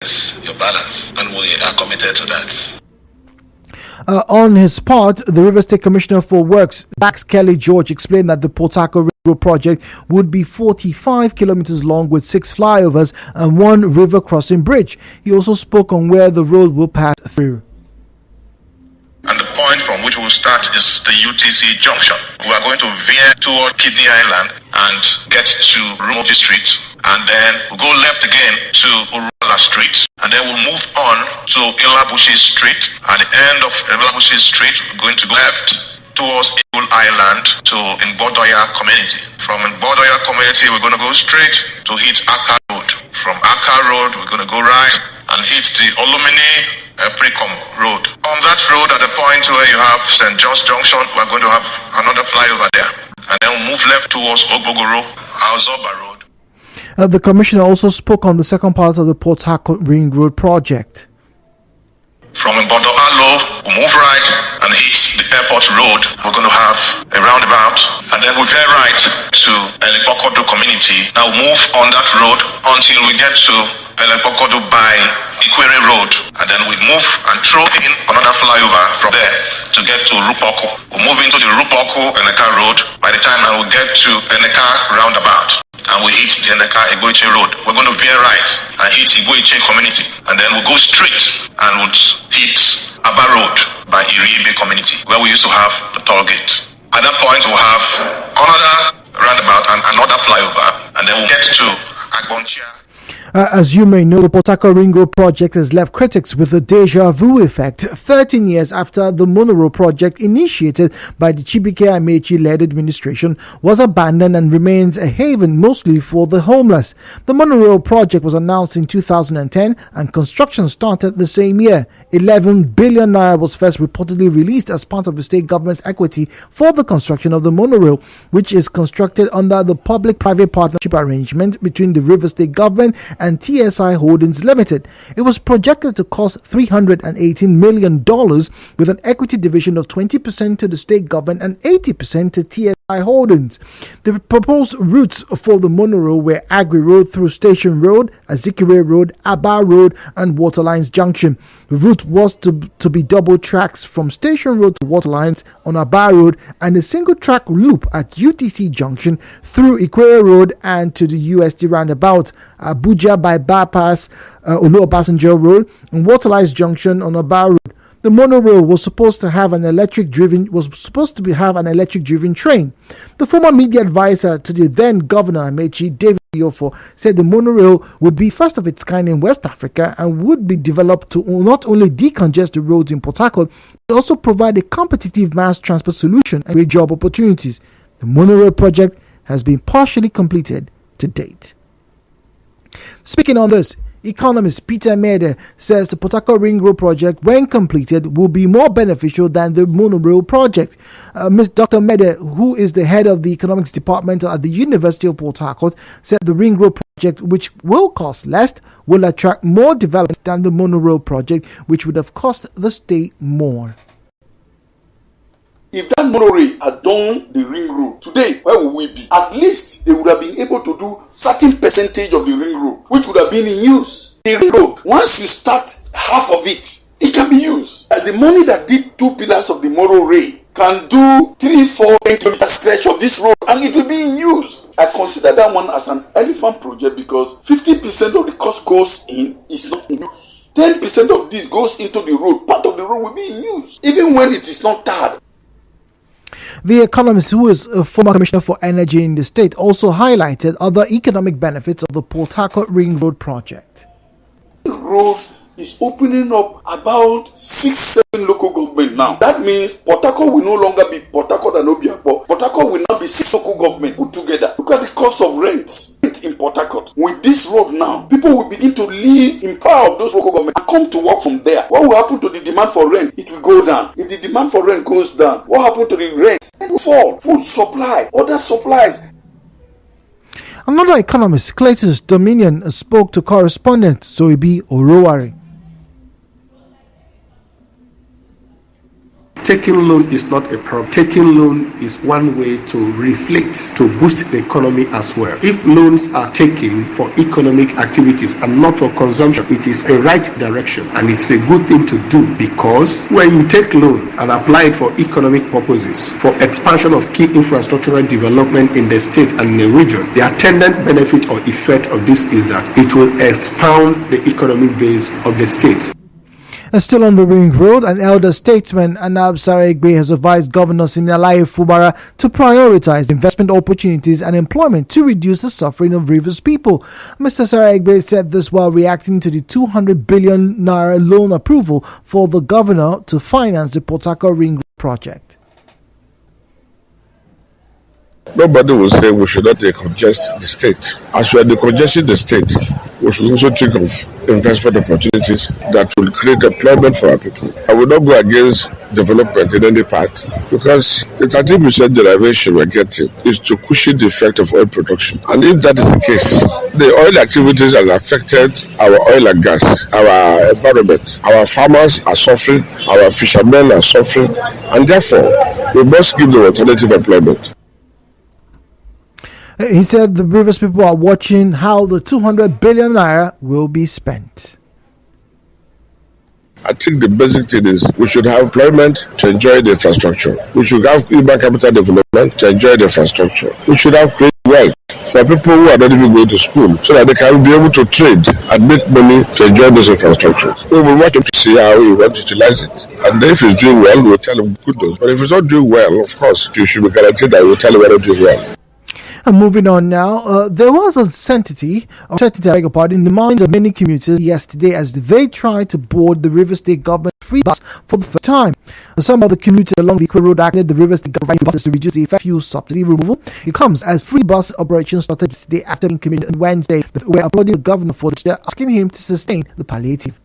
your balance, and we are committed to that. On his part, the River State Commissioner for Works, Dax Kelly George, explained that the Port Harcourt Ring Road project would be 45 kilometers long with 6 flyovers and 1 river crossing bridge. He also spoke on where the road will pass through. And the point from which we will start is the UTC junction. We are going to veer toward Kidney Island and get to Rumogi Street, and then we'll go left again to Urala Street, and then we'll move on to Ilabushi Street. At the end of Ilabushi Street, we're going to go left towards Eagle Island to Ngbodoya community. From Ngbodoya community, we're going to go straight to hit Aka Road. From Aka Road, we're going to go right and hit the Olumini Precom Road. On that road, at the point where you have St. John's Junction, we're going to have another flyover there. And then we'll move left towards Ogbogoro, Aozoba Road. The Commissioner also spoke on the second part of the Port Harcourt Ring Road project. From Mbodo Alo, we'll move right and hit the airport road. We're going to have a roundabout, and then we'll veer right to Elepokodo community. Now move on that road until we get to Elepokodo by Ikwere Road, and then we move and throw in another flyover from there to get to Rupoko. We'll move into the Rupoko Eneka Road. By the time I will get to Eneka roundabout, and we hit the Eneka Igboiche Road, we're going to veer right and hit Igboiche community, and then we'll go straight and we'll hit Aba Road by Iribe community, where we used to have the toll gate. At that point, we'll have another roundabout and another flyover, and then we'll get to Agbonchia. As you may know, the Port Harcourt Ring Road project has left critics with a deja vu effect 13 years after the monorail project initiated by the Chibike Amechi-led administration was abandoned and remains a haven mostly for the homeless. The monorail project was announced in 2010 and construction started the same year. 11 billion naira was first reportedly released as part of the state government's equity for the construction of the monorail, which is constructed under the public-private partnership arrangement between the River State government and TSI Holdings Limited. It was projected to cost $318 million with an equity division of 20% to the state government and 80% to TSI Holdings. The proposed routes for the monorail were Agri Road through Station Road, Azikiwe Road, Aba Road and Waterlines Junction. The route was to be double tracks from Station Road to Waterlines on Aba Road and a single track loop at UTC Junction through Ikwere Road and to the USD roundabout, Abuja by bypass Olu Obasanjo Road and Waterlines Junction on Aba Road. The monorail was supposed to have an electric driven train. The former media advisor to the then Governor Amechi, David Yofo, said the monorail would be first of its kind in West Africa and would be developed to not only decongest the roads in Port Harcourt, but also provide a competitive mass transport solution and create job opportunities. The monorail project has been partially completed to date. Speaking on this, economist Peter Mede says the Port Harcourt Ring Road project, when completed, will be more beneficial than the monorail project. Dr. Mede, who is the head of the economics department at the University of Port Harcourt, said the Ring Road project, which will cost less, will attract more development than the monorail project, which would have cost the state more. If that monorail had done the ring road, today, where would we be? At least they would have been able to do certain percentage of the ring road, which would have been in use. The ring road, once you start half of it, it can be used. The money that did 2 pillars of the monorail can do 3-4 kilometer stretch of this road, and it will be in use. I consider that one as an elephant project because 50% of the cost goes in, is not in use. 10% of this goes into the road. Part of the road will be in use, even when it is not tarred. The economist, who is a former commissioner for energy in the state, also highlighted other economic benefits of the Port Harcourt Ring Road project. The road is opening up about 6-7 local government now. That means Port Harcourt will no longer be Port Harcourt and Obiakpo. Port Harcourt will now be 6 local government put together. Look at the cost of rent in Port Harcourt. With this road now, people will begin to live in power of those local governments and come to work from there. What will happen to the demand for rent? It will go down. If the demand for rent goes down, what happened to the rent? It will fall. Food supply, other supplies. Another economist, Clayton's Dominion, spoke to correspondent Zoebi Orowari. Taking loan is not a problem. Taking loan is one way to reflate, to boost the economy as well. If loans are taken for economic activities and not for consumption, it is a right direction and it's a good thing to do, because when you take loan and apply it for economic purposes, for expansion of key infrastructural development in the state and the region, the attendant benefit or effect of this is that it will expand the economic base of the state. Still on the ring road, an elder statesman, Anab Saraigbe, has advised Governor Siminalayi Fubara to prioritize investment opportunities and employment to reduce the suffering of Rivers people. Mr. Saraigbe said this while reacting to the 200 billion naira loan approval for the governor to finance the Port Harcourt Ring Road project. Nobody will say we should not decongest the state. As we are decongesting the state, we should also think of investment opportunities that will create employment for our people. I will not go against development in any part, because the 30% derivation we're getting is to cushion the effect of oil production. And if that is the case, the oil activities have affected our oil and gas, our environment. Our farmers are suffering, our fishermen are suffering, and therefore we must give them alternative employment. He said the Rivers people are watching how the 200 billion naira will be spent. I think the basic thing is we should have employment to enjoy the infrastructure. We should have human capital development to enjoy the infrastructure. We should have created wealth for people who are not even going to school, so that they can be able to trade and make money to enjoy this infrastructure. We will watch to see how we want to utilize it. And if it's doing well, we'll tell them kudos. But if it's not doing well, of course, you should be guaranteed that we'll tell them we're not doing well. And moving on now, there was uncertainty in the minds of many commuters yesterday as they tried to board the River State government free bus for the first time. Some of the commuters along the Equa Road acted the River State government buses to reduce the fuel subsidy removal. It comes as free bus operations started yesterday after being committed on Wednesday. We're applauding the governor for asking him to sustain the palliative.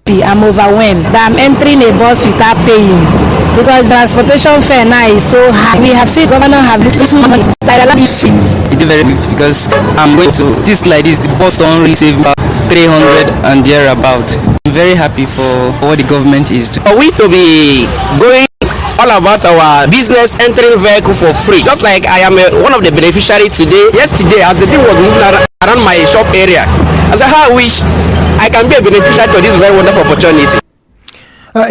I'm overwhelmed that I'm entering a bus without paying because transportation fare now is so high. We have seen governor have little money. It's very good because I'm going to this like this. The bus only save about 300 and thereabout. I'm very happy for what the government is doing. For we to be going all about our business entering vehicle for free, just like I am one of the beneficiaries today. Yesterday, as the thing was moving around my shop area, I said, how I wish I can be a beneficiary to this very wonderful opportunity.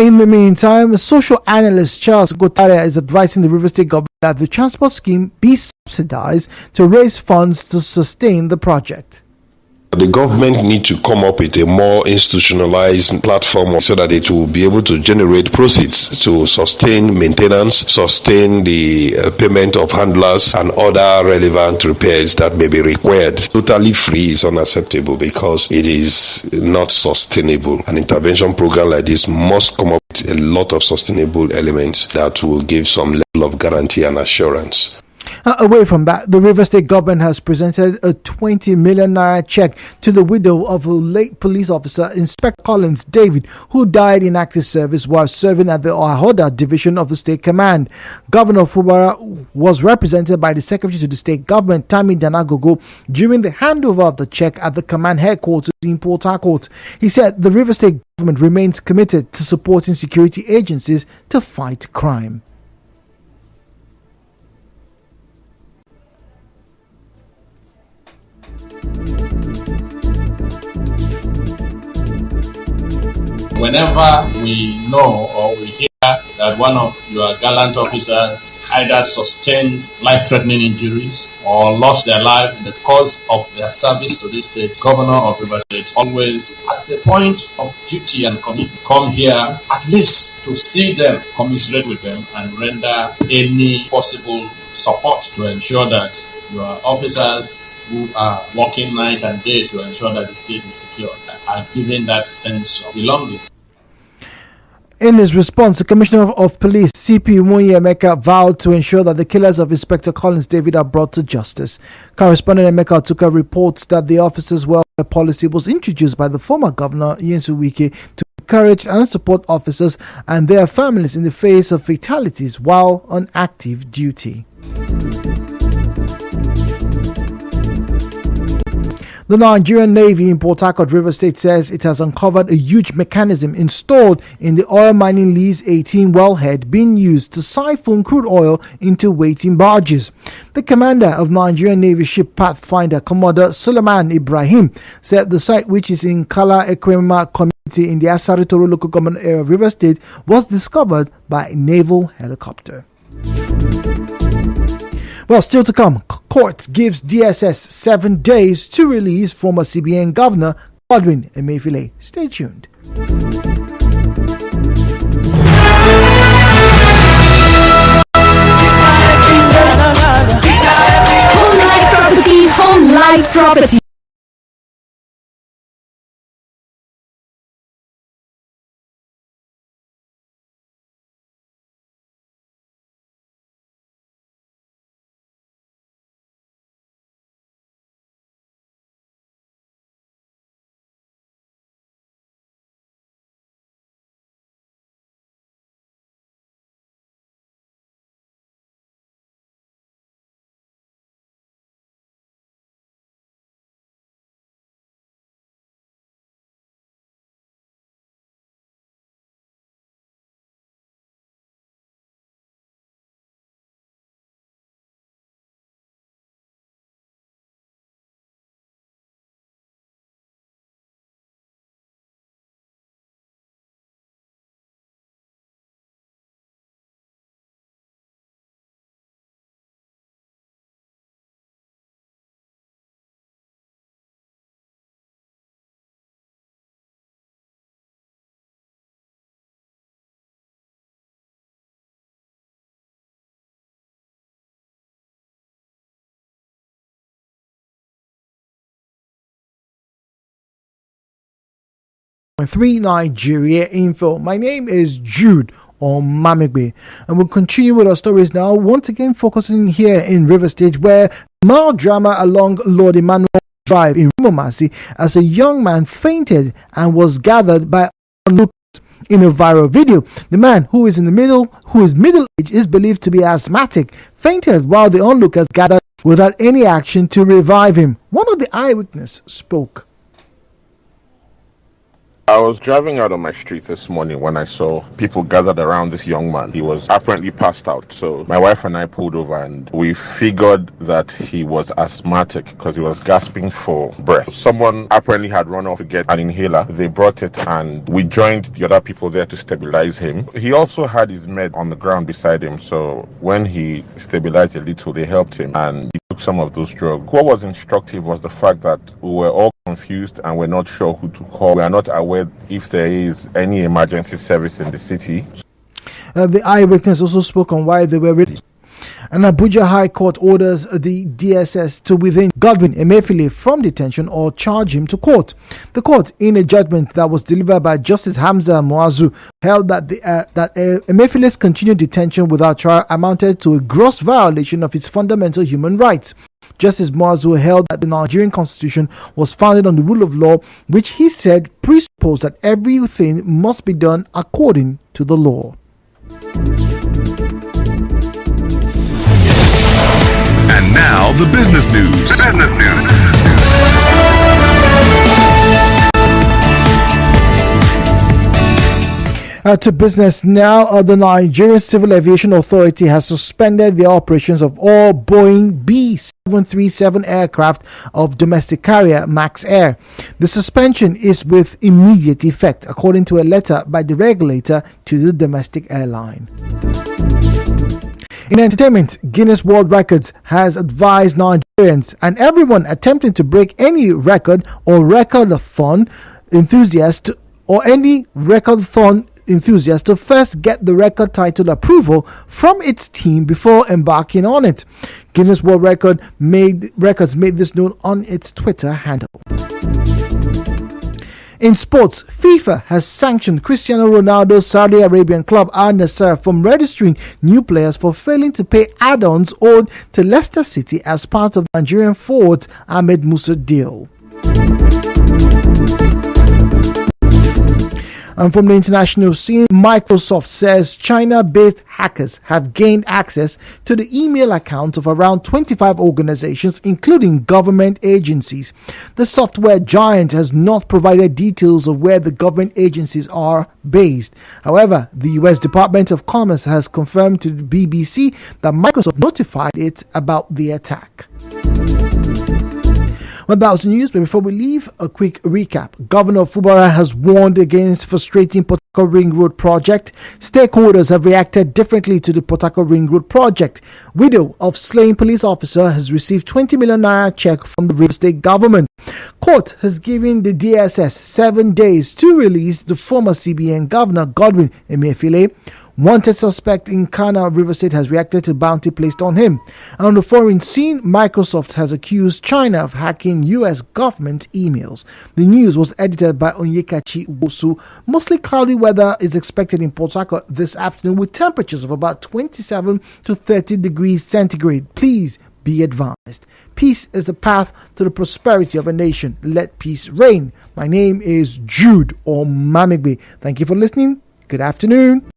In the meantime, social analyst Charles Gotare is advising the River State government that the transport scheme be subsidized to raise funds to sustain the project. The government needs to come up with a more institutionalized platform so that it will be able to generate proceeds to sustain maintenance, sustain the payment of handlers and other relevant repairs that may be required. Totally free is unacceptable because it is not sustainable. An intervention program like this must come up with a lot of sustainable elements that will give some level of guarantee and assurance. Away from that, the River State government has presented a 20 million naira check to the widow of a late police officer, Inspector Collins David, who died in active service while serving at the Ahoda division of the state command. Governor Fubara was represented by the Secretary to the State Government, Tammy Danagogo, during the handover of the check at the command headquarters in Port Harcourt. He said the River State government remains committed to supporting security agencies to fight crime. Whenever we know or we hear that one of your gallant officers either sustained life-threatening injuries or lost their life in the course of their service to this state, Governor of River State always, as a point of duty and commitment, come here at least to see them, commiserate with them, and render any possible support to ensure that your officers who are working night and day to ensure that the state is secure are given that sense of belonging. In his response, the Commissioner of Police, CP Umoyi Emeka, vowed to ensure that the killers of Inspector Collins David are brought to justice. Correspondent Emeka Atuka reports that the officers' welfare policy was introduced by the former governor, Nyesom Wike, to encourage and support officers and their families in the face of fatalities while on active duty. The Nigerian Navy in Port Harcourt, Rivers State says it has uncovered a huge mechanism installed in the oil mining lease 18 wellhead being used to siphon crude oil into waiting barges. The commander of Nigerian Navy ship Pathfinder, Commodore Suleiman Ibrahim, said the site, which is in Kala Ekwema community in the Asaritoro local government area of Rivers State, was discovered by a naval helicopter. Well, still to come, court gives DSS 7 days to release former CBN Governor Godwin Emefiele. Stay tuned. Home Life Properties, Home Life Properties. Three Nigeria Info. My name is Jude Omamegbe, and we'll continue with our stories now. Once again, focusing here in River State, where mild drama along Lord Emmanuel Drive in Rumomasi as a young man fainted and was gathered by onlookers. In a viral video, the man who is middle-aged, is believed to be asthmatic, fainted while the onlookers gathered without any action to revive him. One of the eyewitnesses spoke. I was driving out on my street this morning when I saw people gathered around this young man. He was apparently passed out. So my wife and I pulled over and we figured that he was asthmatic because he was gasping for breath. Someone apparently had run off to get an inhaler. They brought it and we joined the other people there to stabilize him. He also had his med on the ground beside him. So when he stabilized a little, they helped him and he took some of those drugs. What was instructive was the fact that we were all confused and we're not sure who to call. We are not aware if there is any emergency service in the city. The eyewitness also spoke on why they were ready. An Abuja High Court orders the DSS to withdraw Godwin Emefiele from detention or charge him to court. The court, in a judgment that was delivered by Justice Hamza Muazu, held that Emefiele's continued detention without trial amounted to a gross violation of his fundamental human rights. Justice Muazu held that the Nigerian constitution was founded on the rule of law, which he said presupposed that everything must be done according to the law. And now the business news. To business now, the Nigerian Civil Aviation Authority has suspended the operations of all Boeing B737 aircraft of domestic carrier Max Air. The suspension is with immediate effect, according to a letter by the regulator to the domestic airline. In entertainment, Guinness World Records has advised Nigerians and everyone attempting to break any record or recordathon enthusiast to first get the record title approval from its team before embarking on it. Guinness World Records made this known on its Twitter handle. In sports, FIFA has sanctioned Cristiano Ronaldo's Saudi Arabian club Al Nassr from registering new players for failing to pay add-ons owed to Leicester City as part of Nigerian forward Ahmed Musa deal. And from the international scene, Microsoft says China-based hackers have gained access to the email accounts of around 25 organizations, including government agencies. The software giant has not provided details of where the government agencies are based. However, the U.S. Department of Commerce has confirmed to the BBC that Microsoft notified it about the attack. Well, that was the news, but before we leave, a quick recap. Governor Fubara has warned against frustrating Port Harcourt Ring Road project. Stakeholders have reacted differently to the Port Harcourt Ring Road project. Widow of slain police officer has received 20 million naira check from the River State government. Court has given the DSS 7 days to release the former CBN governor Godwin Emefiele. Wanted suspect in Kana, River State, has reacted to bounty placed on him. On the foreign scene, Microsoft has accused China of hacking U.S. government emails. The news was edited by Onyekachi Wosu. Mostly cloudy weather is expected in Port Harcourt this afternoon with temperatures of about 27 to 30 degrees centigrade. Please be advised. Peace is the path to the prosperity of a nation. Let peace reign. My name is Jude Omamigbe. Thank you for listening. Good afternoon.